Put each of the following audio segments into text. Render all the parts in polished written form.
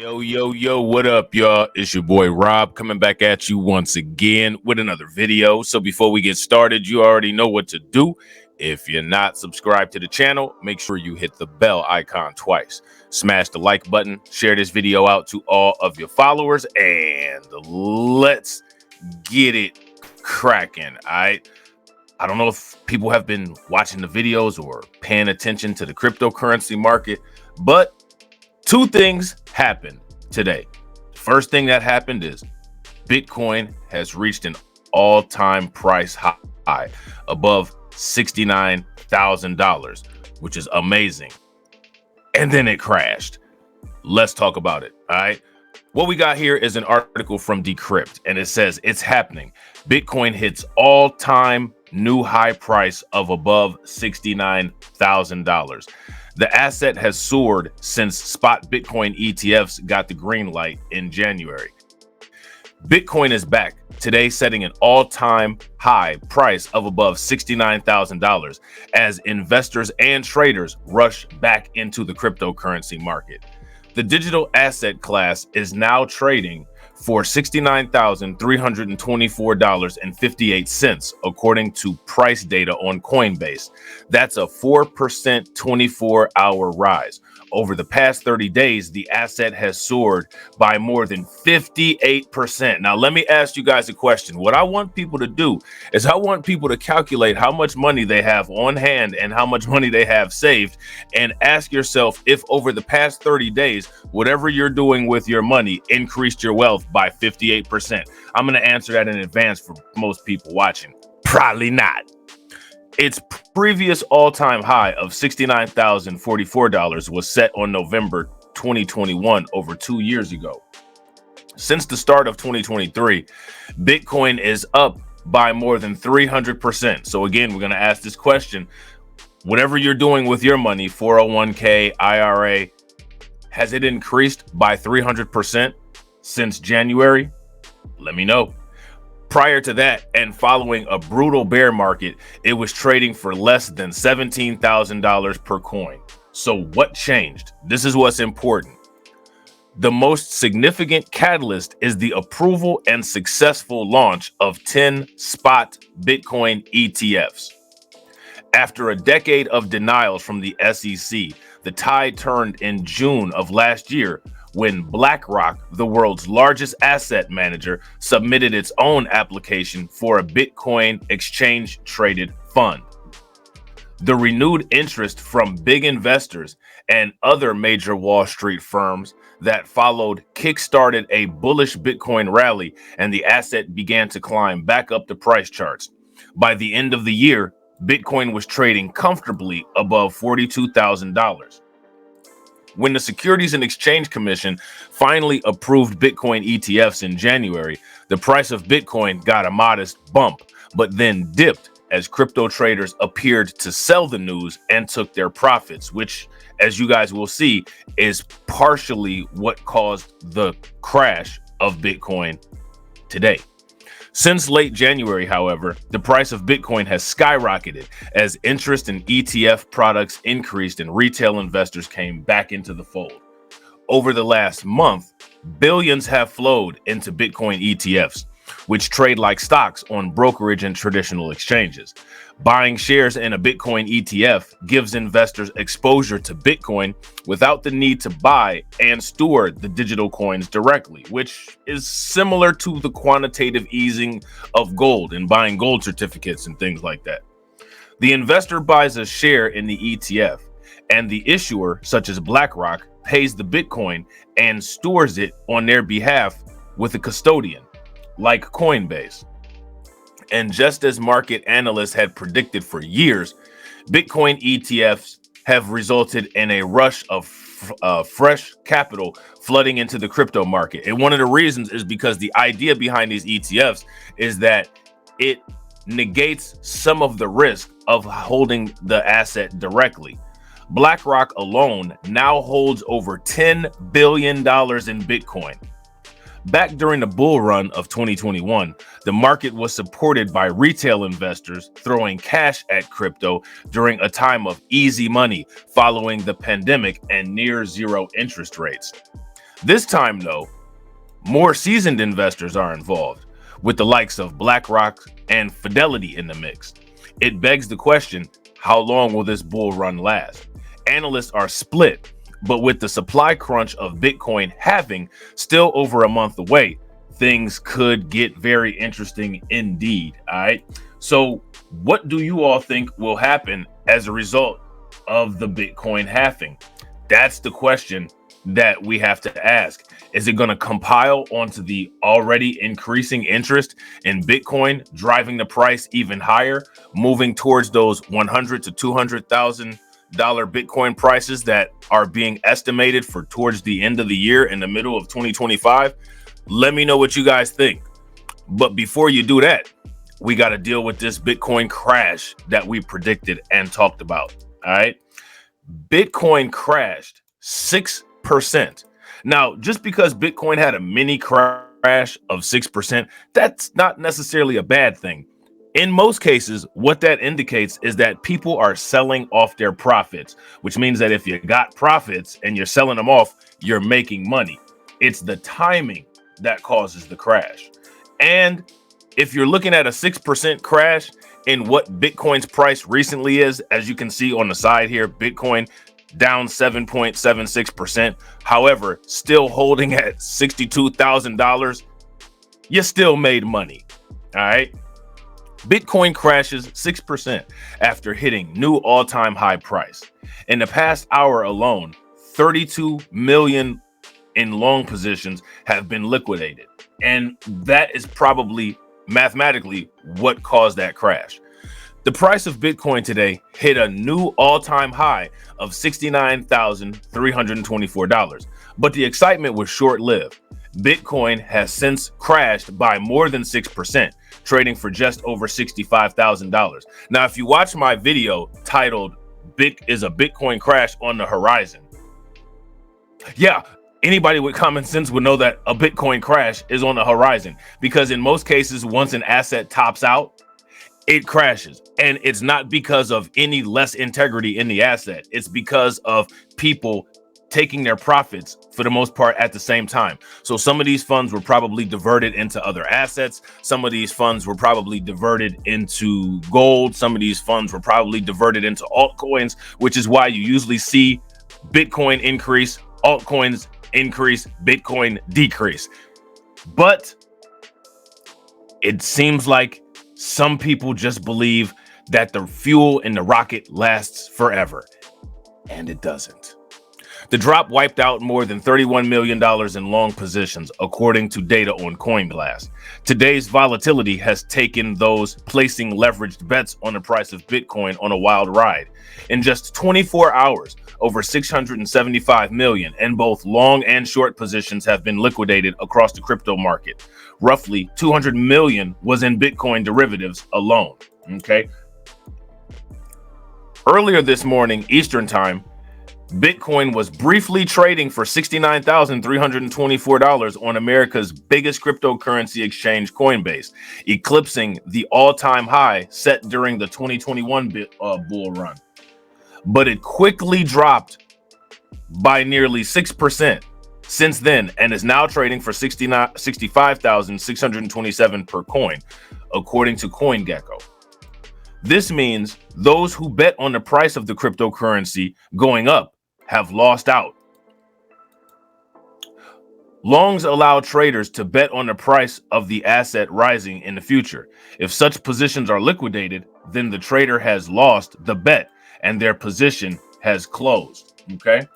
Yo, what up, y'all? It's your boy Rob coming back at you once again with another video. So before we get started, you already know what to do. If you're not subscribed to the channel, make sure you hit the bell icon twice. Smash the like button, share this video out to all of your followers, and let's get it cracking, all right? I don't know if people have been watching the videos or paying attention to the cryptocurrency market, but two things happened today. The first thing that happened is Bitcoin has reached an all-time price high above $69,000, which is amazing. And then it crashed. Let's talk about it, all right? What we got here is an article from Decrypt, and it says it's happening. Bitcoin hits all-time new high price of above $69,000. The asset has soared since spot Bitcoin ETFs got the green light in January. Bitcoin is back today, setting an all-time high price of above $69,000 as investors and traders rush back into the cryptocurrency market. The digital asset class is now trading for $69,324.58, according to price data on Coinbase. That's a 4% 24-hour rise. Over the past 30 days, the asset has soared by more than 58%. Now, let me ask you guys a question. What I want people to do is I want people to calculate how much money they have on hand and how much money they have saved, and ask yourself if over the past 30 days, whatever you're doing with your money increased your wealth by 58%. I'm going to answer that in advance for most people watching. Probably not. Its previous all-time high of $69,044 was set on November 2021, over 2 years ago. Since the start of 2023, Bitcoin is up by more than 300%. So again, we're going to ask this question. Whatever you're doing with your money, 401k, IRA, has it increased by 300% since January? Let me know. Prior to that, and following a brutal bear market, it was trading for less than $17,000 per coin. So what changed? This is what's important. The most significant catalyst is the approval and successful launch of 10 spot Bitcoin ETFs. After a decade of denials from the SEC, the tide turned in June of last year when BlackRock, the world's largest asset manager, submitted its own application for a Bitcoin exchange-traded fund. The renewed interest from big investors and other major Wall Street firms that followed kickstarted a bullish Bitcoin rally, and the asset began to climb back up the price charts. By the end of the year, Bitcoin was trading comfortably above $42,000. When the Securities and Exchange Commission finally approved Bitcoin ETFs in January, the price of Bitcoin got a modest bump, but then dipped as crypto traders appeared to sell the news and took their profits, which, as you guys will see, is partially what caused the crash of Bitcoin today. Since late January, however, the price of Bitcoin has skyrocketed as interest in ETF products increased and retail investors came back into the fold. Over the last month, billions have flowed into Bitcoin ETFs, which trade like stocks on brokerage and traditional exchanges. Buying shares in a Bitcoin ETF gives investors exposure to Bitcoin without the need to buy and store the digital coins directly, which is similar to the quantitative easing of gold and buying gold certificates and things like that. The investor buys a share in the ETF, and the issuer, such as BlackRock, pays the Bitcoin and stores it on their behalf with a custodian, like Coinbase. And just as market analysts had predicted for years, Bitcoin ETFs have resulted in a rush of fresh capital flooding into the crypto market. And one of the reasons is because the idea behind these ETFs is that it negates some of the risk of holding the asset directly. BlackRock alone now holds over $10 billion in Bitcoin. Back during the bull run of 2021, the market was supported by retail investors throwing cash at crypto during a time of easy money following the pandemic and near zero interest rates. This time, though, more seasoned investors are involved, with the likes of BlackRock and Fidelity in the mix. It begs the question, how long will this bull run last? Analysts are split, but with the supply crunch of Bitcoin halving still over a month away, things could get very interesting indeed. All right. So, what do you all think will happen as a result of the Bitcoin halving? That's the question that we have to ask. Is it going to compile onto the already increasing interest in Bitcoin, driving the price even higher, moving towards those $100,000 to $200,000 Bitcoin prices that are being estimated for towards the end of the year in the middle of 2025? Let me know what you guys think. But before you do that, we got to deal with this Bitcoin crash that we predicted and talked about. All right. Bitcoin crashed 6%. Now, just because Bitcoin had a mini crash of 6%, that's not necessarily a bad thing. In most cases, what that indicates is that people are selling off their profits, which means that if you got profits and you're selling them off, you're making money. It's the timing that causes the crash. And if you're looking at a 6% crash in what Bitcoin's price recently is, as you can see on the side here, Bitcoin down 7.76%. However, still holding at $62,000, you still made money. All right. Bitcoin crashes 6% after hitting new all-time high price. In the past hour alone, 32 million in long positions have been liquidated. And that is probably mathematically what caused that crash. The price of Bitcoin today hit a new all-time high of $69,324, but the excitement was short-lived. Bitcoin has since crashed by more than 6%, trading for just over $65,000. Now, if you watch my video titled "Is a Bitcoin Crash on the Horizon?" Yeah, anybody with common sense would know that a Bitcoin crash is on the horizon, because in most cases, once an asset tops out, it crashes. And it's not because of any less integrity in the asset. It's because of people taking their profits for the most part at the same time. So some of these funds were probably diverted into other assets. Some of these funds were probably diverted into gold. Some of these funds were probably diverted into altcoins, which is why you usually see Bitcoin increase, altcoins increase, Bitcoin decrease. But it seems like some people just believe that the fuel in the rocket lasts forever, and it doesn't. The drop wiped out more than $31 million in long positions, according to data on CoinGlass. Today's volatility has taken those placing leveraged bets on the price of Bitcoin on a wild ride. In just 24 hours, over 675 million in both long and short positions have been liquidated across the crypto market. Roughly 200 million was in Bitcoin derivatives alone. Okay. Earlier this morning, Eastern Time, Bitcoin was briefly trading for $69,324 on America's biggest cryptocurrency exchange, Coinbase, eclipsing the all-time high set during the 2021 bull run. But it quickly dropped by nearly 6% since then and is now trading for $65,627 per coin, according to CoinGecko. This means those who bet on the price of the cryptocurrency going up have lost out. Longs allow traders to bet on the price of the asset rising in the future. If such positions are liquidated, then the trader has lost the bet and their position has closed. Okay.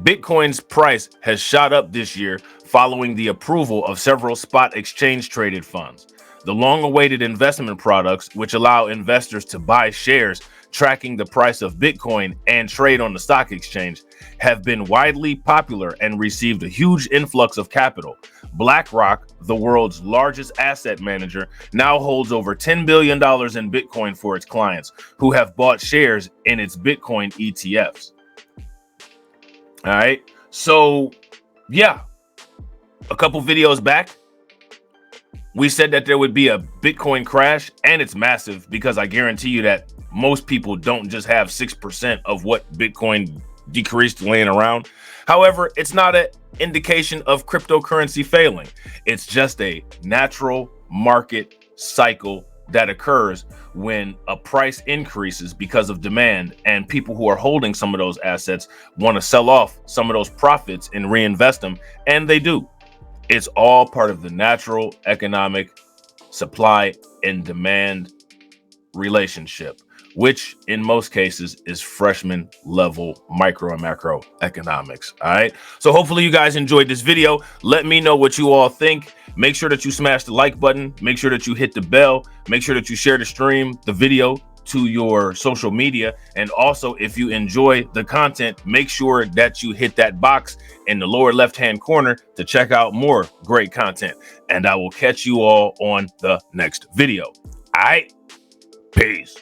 Bitcoin's price has shot up this year following the approval of several spot exchange traded funds. The long-awaited investment products, which allow investors to buy shares tracking the price of Bitcoin and trade on the stock exchange, have been widely popular and received a huge influx of capital. BlackRock, the world's largest asset manager, now holds over $10 billion in Bitcoin for its clients, who have bought shares in its Bitcoin ETFs. All right. So, yeah, a couple videos back, we said that there would be a Bitcoin crash, and it's massive because I guarantee you that most people don't just have 6% of what Bitcoin decreased laying around. However, it's not an indication of cryptocurrency failing. It's just a natural market cycle that occurs when a price increases because of demand, and people who are holding some of those assets want to sell off some of those profits and reinvest them, and they do. It's all part of the natural economic supply and demand relationship, which in most cases is freshman level micro and macro economics. All right. So hopefully you guys enjoyed this video. Let me know what you all think. Make sure that you smash the like button. Make sure that you hit the bell. Make sure that you share the stream, the video, to your social media. And also, if you enjoy the content, make sure that you hit that box in the lower left-hand corner to check out more great content. And I will catch you all on the next video. All right. Peace.